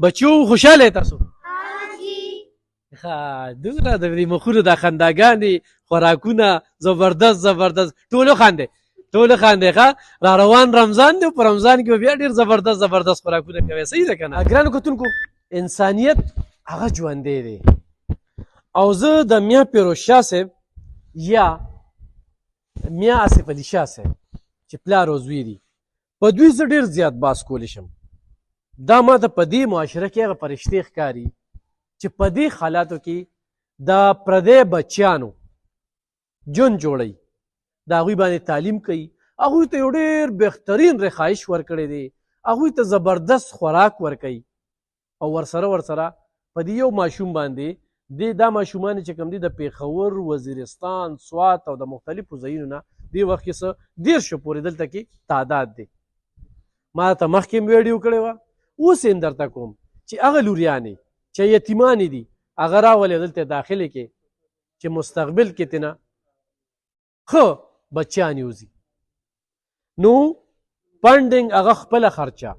بچو خوشاله تاسو؟ ها دومره د دې مخونو د خنداګانې خوراکونه زبردست زبردست ټولو خاندې ټولو خاندې ښه را روان رمضان دی په رمضان کې به بیا ډېر زبردست زبردست خوراکونه کوي صحیح ده که نه ګرانو کتونکو انسانیت هغه ژوندی دی او زه د میا پیروز شاه صاحب یا میا آصف علي شاه صاحب چې پلار او زوی دي په دوی زه ډېر زیات باس کولی شم دا ما ته په دې معاشره کې هغه فرشتې ښکاري چې په دې حالاتو کې د پردی بچیانو ژوند جوړوي د هغوی باندې تعلیم کوي هغوی ته یو ډېر بهترین رخایش ورکړی دی هغوی ته زبردست خوراک ورکوي او ورسره په دې یو ماشوم باندې دا ماشومان چې کوم دي د پیښور وزیرستان سوات او د مختلفو ځایونو نه دې وخت کې څه 150 پورې دلته کې تعداد دی ما ته مخکې م ویډیو کړې وه اوس یې درته کوم چې هغه لوریانې چې یتیمانې دي هغه راولې دلته داخلې کې چې مستقبل کې تېنه ښه بچیان یوځي نو فنډینګ هغه خپله خرچه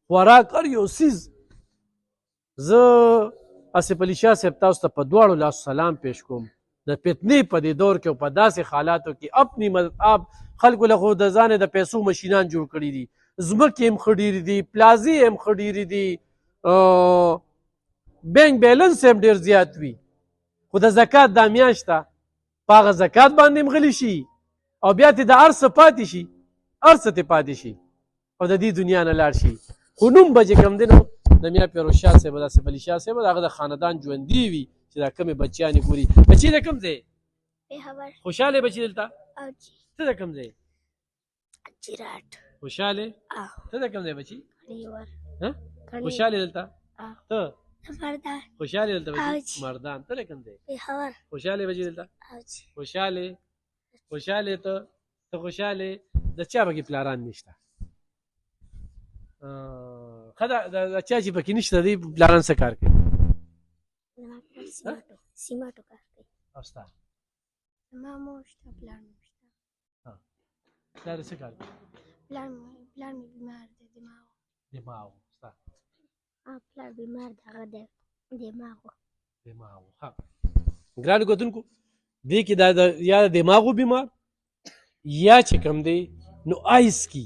خوراک هر یو څیز زه آصف علي شاه صاحب تاسو ته په دواړو لاسو سلام پیش کوم د فتنې په دې دور کې او په داسې حالاتو کې اپنی مذهب خلکو له خو د ځانې د پیسو مشینان جوړ کړي دي ځمکې هم ښه ډېرې دي پلازې هم ښه ډېرې دي بینک بیلنس هم ډېر زیات وي خو د زکات دا میاشت ده په هغه زکات باندې هم غلی شي او بیا ترې د هر څه پاتې شي هر څه ترې پاتې شي او د دې دنیا نه لاړ شي خو نوم به چې کوم دی نو د میا پیروز شاه صاحب د آصف علي شاه صاحب د هغه د خاندان ژوندي وي چې دا کومې بچیانې ګوري بچي د کوم ځای خوشحاله بچي دلته ته د کوم ځای خوشحاله ته د کوم ځای بچي خوشحاله دلته ته خوشحاله دلته بچي مردان ته د کوم ځای خوشحاله بچي دلته خوشحاله ته خوشحاله د چا پکې پلاران نشته ښه د چا چې پکې نشته دی پلاران څه کار کوي سیماټو کار کوي او ستا زما مور شته پلار مې شته پلار یې څه کار کوي پلار مې بیمار دی دماغ ستا پلار بیمار دی هغه د دماغ ښه ګرانو کتونکو دې کې دا یا د دماغو بیمار یا چې کوم دی نو آیس کی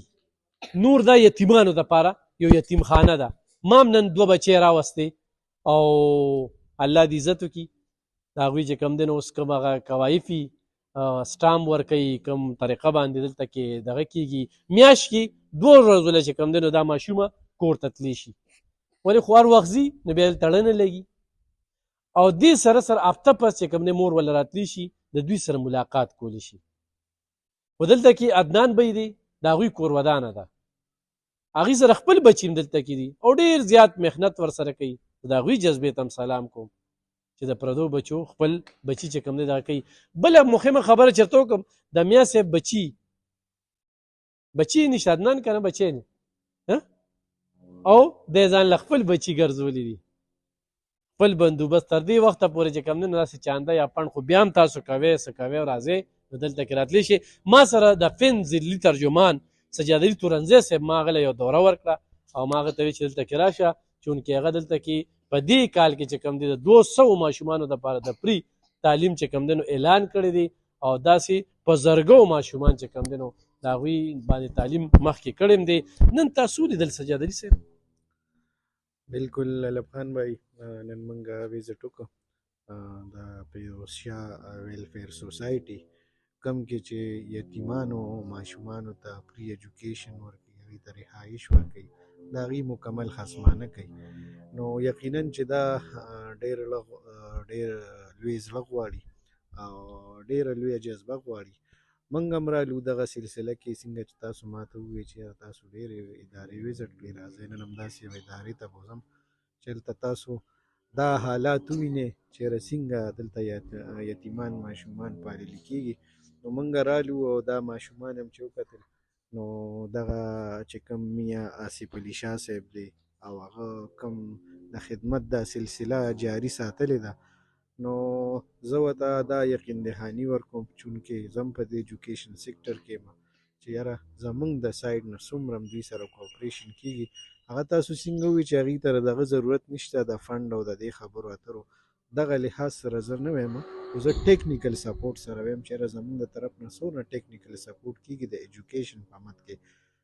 نور دا یتیمانو دپاره یو یتیم خانه ده ما هم نن 2 بچی راوستې او الله دې عزت وکړي د هغوی چې کوم دی نو اوس کوم هغه کوایفي سټامپ ورکوي کوم طریقه باندې دلته کې دغه کېږي میاشت کې 2 ورځو له چې کوم دی نو دا ماشومه کور ته تللی شي ولې خو هر وخت ځي نو بیا تړنه لګي او دې سره هفته پس چې کوم دی مور ولې راتلی شي د دوی سره ملاقات کولی شي خو دلته کې عدنان بی دی د هغوی کور ودانه ده هغوی سره خپل بچي هم دلته کې دي او ډېر زیات محنت ورسره کوي د هغوی جذبې ته هم سلام کوم چې د پردو بچو خپل بچي چې کوم دی دغه کوي بله مهمه خبره چېرته وکړم د میا صاحب بچي نشته عدنان که نه بچی نه او دی ځان له خپل بچي ګرځولی دي خپل بندوبست تر دې وخته پورې چې کوم دی نو داسې چانده یا پڼ خو بیا هم تاسو کوئ څه کوئ او راځئ نو دلته کې راتلی شي ما سره د فن ضلعي ترجمان سجاد علي تورنزی صاحب ما هغه له یو دوره ورکړه او ما هغه ته ویل چې دلته کې راشه چونکې هغه دلته کې په دې کال کې چې کوم دی د 200 ماشومانو دپاره د پري تعلیم چې کوم دی نو اعلان کړی دی او داسې په زرګو ماشومان چې کوم دی نو د هغوی باندې تعلیم مخکې کړی دی نن تاسو لیدل سجاد علي صاحب بالکل لب خان بھائی نن موږ وزټ وکړو د پیروز شاه ویلفیر سوسایټي کم کې چې یتیمانو ماشومانو ته پری ایجوکیشن ورکوي هغوی ته رهایش ورکوي د هغوی مکمل خصمانه کوي نو یقینا چې دا ډېر لوی زړه غواړي او ډېره لویه جذبه غواړي موږ هم رالو دغه سلسله کې څنګه چې تاسو ما ته ووایئ چې تاسو ډېرې ادارې وزټ کړئ راځئ نن همداسې یوې ادارې ته بوځم چې هلته تاسو دا حالات ووینئ چېرې څنګه دلته یتیمان ماشومان پاللي کېږي نو موږ رالو او دا ماشومان هم چې وکتل نو دغه چې کوم میا آصف علي شاه صاحب دی او هغه کوم د خدمت دا سلسله جاري ساتلې ده نو زه ورته دا یقین دهاني ورکوم چونکې زه هم په دې ایجوکیشن سیکټر کې یم چې چې یاره زمونږ د سایډ نه څومره دوی سره کوپریشن کېږي هغه تاسو څنګه ووایي چې هغوی ته دغه ضرورت نشته د فنډ او د دې خبرو اترو دغه لحاظ سره زه نه وایم خو زه ټیکنیکل سپورټ سره وایم چې یاره زمونږ د طرف نه څونه ټیکنیکل سپورټ کېږي د ایجوکیشن په مد کې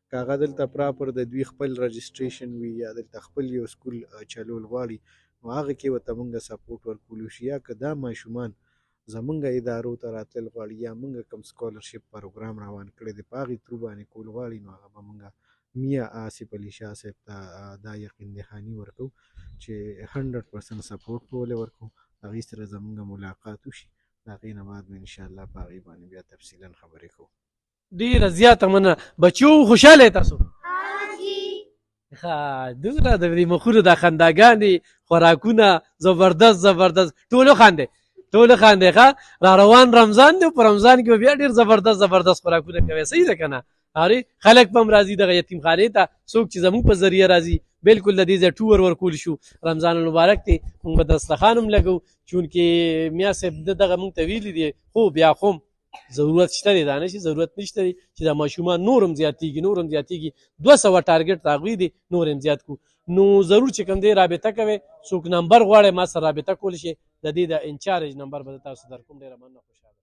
که هغه دلته پراپر د دوی خپل رجسټریشن وي یا دلته خپل یو سکول چلول غواړي نو هغه کې ورته مونږ سپورټ ورکولو شي یا که دا ماشومان زمونږ ادارو ته راتلل غواړي یا مونږ کوم سکالرشپ پروګرام روان کړی دی په هغې ترو باندې کول غواړي نو هغه به مونږ میا آصف علي شاه صاحب ته دا یقین دهاني ورکوو چې 100% سپورټ به ولې ورکوو هغې سره زمونږ ملاقات وشي د هغې نه بعد به انشاءالله په هغې باندې بیا تفصیلا خبرې کوو ډېره زیاته مننه بچو خوشحاله یې تاسو دومره د دې مخونو دا خنداګانې خوراکونه زبردست زبردست ټول وخاندئ ټول وخاندئ ښه را روان رمضان دی په رمضان کې به بیا ډېر زبردست زبردست خوراکونه کوئ صحیح ده که نه ارې خلک به هم راځي دغه یتیمخانې ته څوک چې زموږ په ذریعه راځي بلکل د دې ځای ټور ورکول شو رمضان المبارک دی موږ به دسترخوان هم لګو چونکې میا صاحب دغه موږ ته ویلي دي خو بیا خو هم ضرورت شته دی دا نه چې ضرورت نشته دی چې دا ماشومان نور هم زیاتېږي 200 ټارګټ د هغوی دی نور هم زیات کړو نو ضرور چې کوم دی رابطه کوئ څوک نمبر غواړئ ما سره رابطه کولی شي د دې د انچارج نمبر به تاسو درکوم ډېره مننه خوشحاله